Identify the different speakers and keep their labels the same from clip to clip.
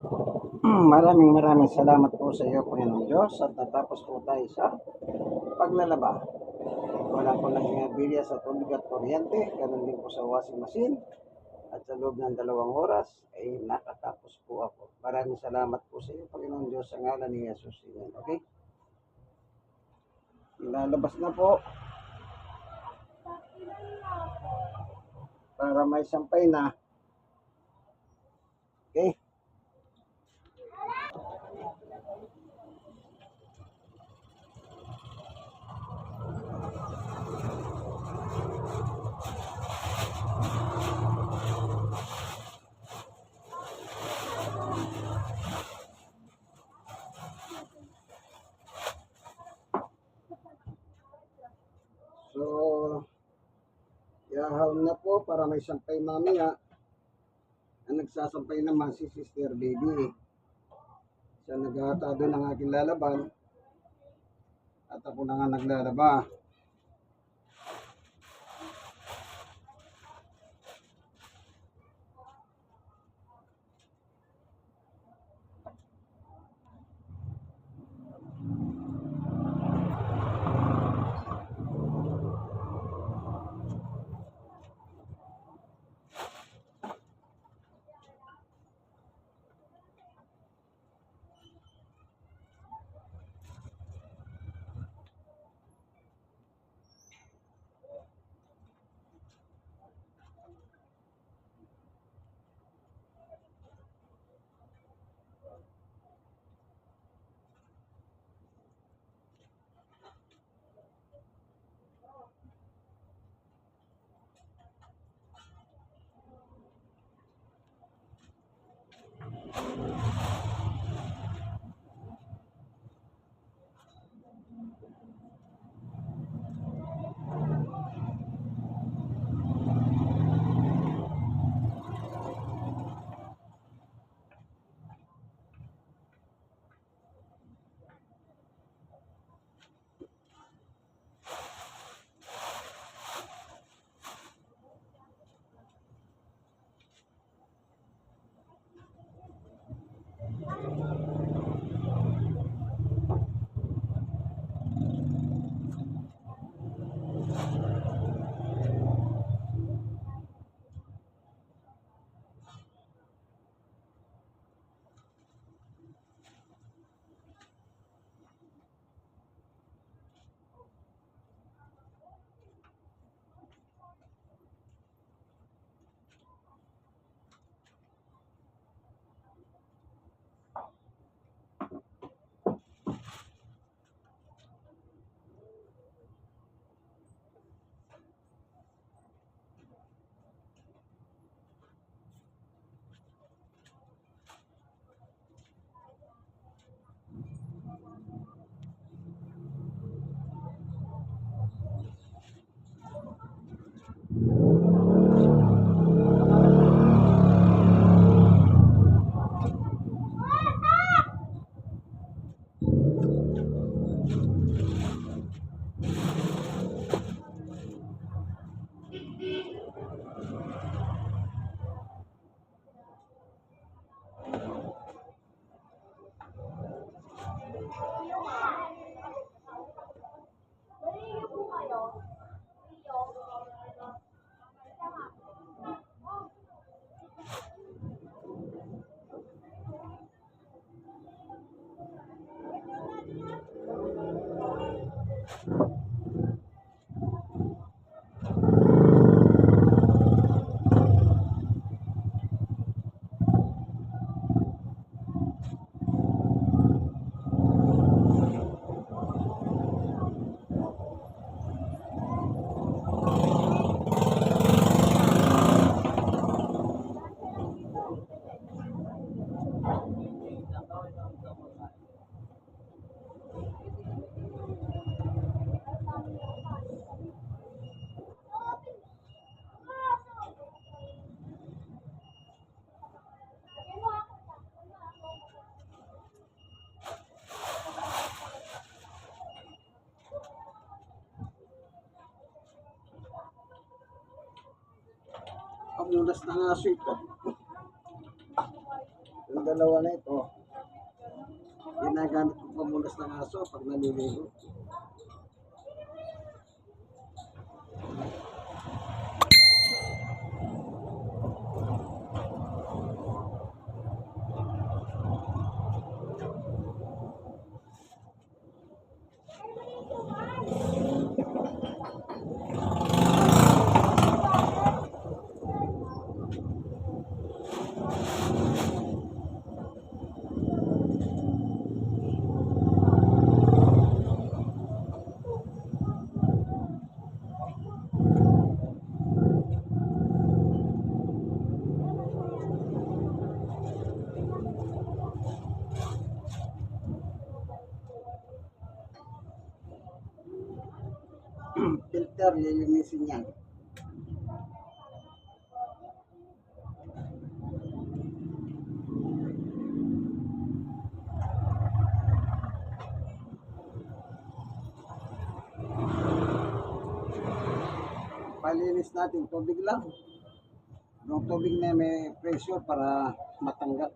Speaker 1: Maraming salamat po sa iyo, Panginoong Diyos, at natapos po tayo sa paglalaba. Wala po naging aberya sa tubig at kuryente, ganun din po sa washing machine, at sa loob ng 2 oras ay nakatapos po ako. Maraming salamat po sa iyo, Panginoong Diyos, sa ngalan ni Jesus. Amen. Okay? Ilalabas na po para may sampay na. Okay? So, yahaw na po para may sampay mamaya. Ang nagsasampay naman si Sister Baby. Siya naghatado ng aking lalaban at ako na nga naglalaba. Pamunas ng aso ito. Itong dalawa na ito, ginagamit ko pamunas ng aso pag naliligo. Filter, lilinisin yan. Palinis natin, tubig lang. Yung tubig na may pressure para matanggal.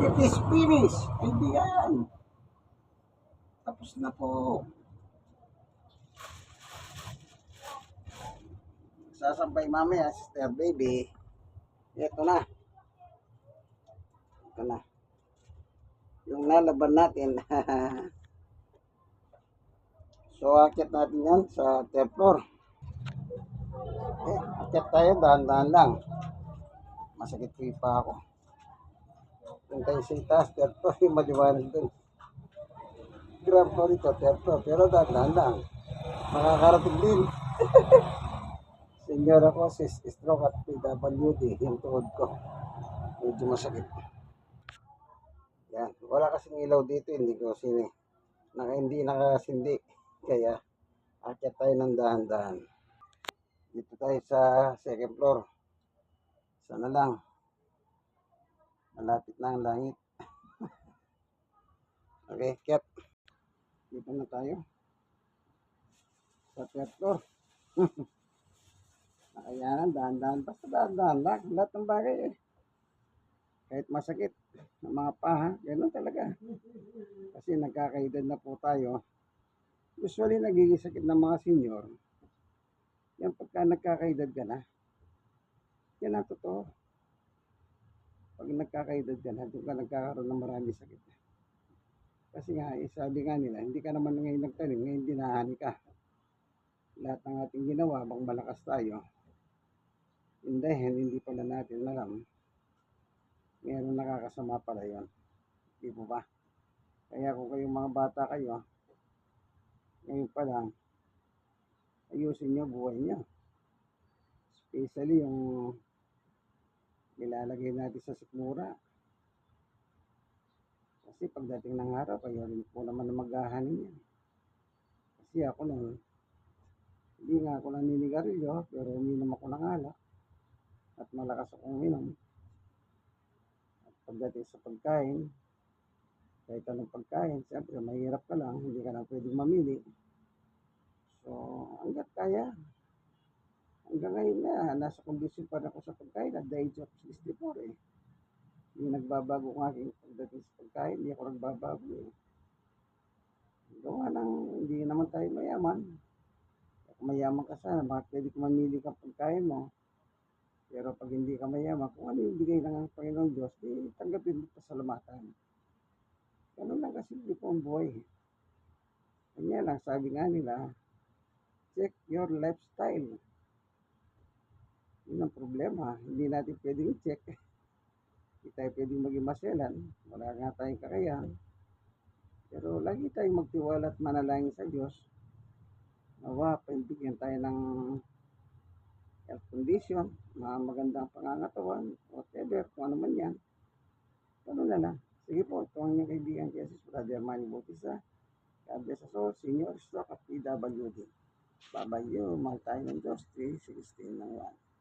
Speaker 1: It is finished. Hindi yan. Tapos na po. Sasampay mamaya, sister baby. Ito na. Ito na. Yung nalaban natin. So, akit natin yan sa third floor. Akit tayo, dahan-dahan lang. Masakit pa ako. Yung tayo sa itaas, third floor, yung maliwanag dun. Ground floor ito, third floor. Pero dahan-dahan lang. Makakarating din. Senior ako, stroke at PWD, yung tuhod ko. Medyo masakit. Yan. Wala kasing ilaw dito, hindi ko hindi nakasindi. Kaya, akyat tayo ng dahan-dahan. Dito tayo sa second floor. Sana lang. Malapit na ang langit. Okay, akyat. Dito na tayo. Sa third floor. Nakayanan, dahan-dahan. Basta dahan-dahan lang. Lahat ng bagay eh. Kahit masakit ng mga paha, gano'n talaga. Kasi nagkakaedad na po tayo. Usually, nagiging sakit ng mga senior. Yan pagka nagkakaedad ka na, yan ang totoo. Pag nagkakaedad ka na, doon ka nagkakaroon ng maraming sakit. Kasi nga, sabi nga nila, hindi ka naman ngayon nagtanim, ngayon dinahani ka. Lahat ng ating ginawa, bang malakas tayo, hindi pala natin alam. Meron nakakasama pala yun. Di po ba? Kaya kung kayong mga bata kayo, ngayon pa lang, ayusin nyo buhay nyo. Especially yung nilalagay natin sa sikmura. Kasi pagdating ng araw, kayo rin po naman na maghahanin yan. Kasi ako nung, hindi nga ako naninigarilyo, pero uminom ako ng alak. At malakas akong uminom. At pagdating sa pagkain, kahit anong pagkain, siyempre mahirap ka lang, hindi ka lang pwedeng mamili. So, hanggat kaya, hanggang ngayon nga, nasa kondisyon pa rin ako sa pagkain at the age of 64 eh. Hindi nagbabago ang aking pagdating sa pagkain, hindi ako nagbabago eh. Gawa ng hindi naman tayo mayaman. Kung mayaman ka sana, bakit pwede kang mamili kang pagkain mo? Pero pag hindi ka mayaman, kung ano yung bigay ng Panginoong Diyos, di tanggapin mo pasalamatan. Ganun lang kasimple po ang buhay. Kanya lang, sabi nga nila, check your lifestyle. Yun ang problema. Hindi natin pwedeng i-check. Hindi tayo pwedeng maging maselan. Wala nga tayong kakayahan. Pero lagi tayong magtiwala at manalangin sa Diyos. Nawa, paibigyan tayo ng health condition, mga magandang pangangatawan, whatever, kung ano man yan. Ganun na lang. Sige po, ito ang inyong kaibigan, Jesus, Brother Manny Bautista. God bless us all, Senior Stroke at PWD. Babayo, mahal tayo ng Diyos, 3:16 ng 1.